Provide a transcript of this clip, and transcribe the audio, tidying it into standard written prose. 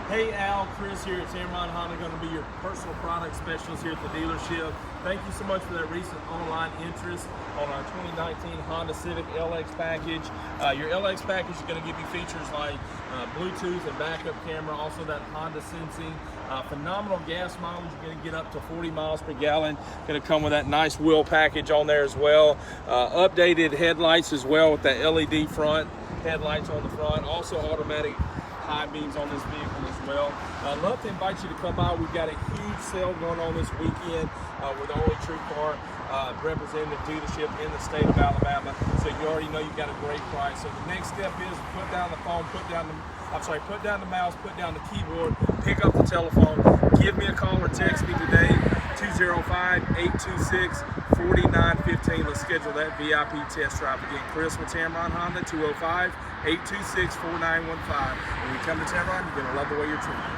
Hey Al, Chris here at Tameron Honda, going to be your personal product specialist here at the dealership. Thank you so much for that recent online interest on our 2019 Honda Civic LX package. Your LX package is going to give you features like Bluetooth and backup camera, also that Honda sensing. Phenomenal gas mileage, you're going to get up to 40 miles per gallon. Going to come with that nice wheel package on there as well. Updated headlights as well with that LED front headlights on the front. Also automatic high beams on this vehicle as well. I'd love to invite you to come by. We've got a huge sale going on this weekend with the only true car representative dealership in the state of Alabama. So you already know you've got a great price. So the next step is put down the phone, put down the mouse, put down the keyboard, pick up the telephone, give me a call or text me today, 205-826-4915. Let's schedule that VIP test drive. Again, Chris with Tameron Honda, 205-826-4915. When you come to Tameron, you're going to love the way you're treated.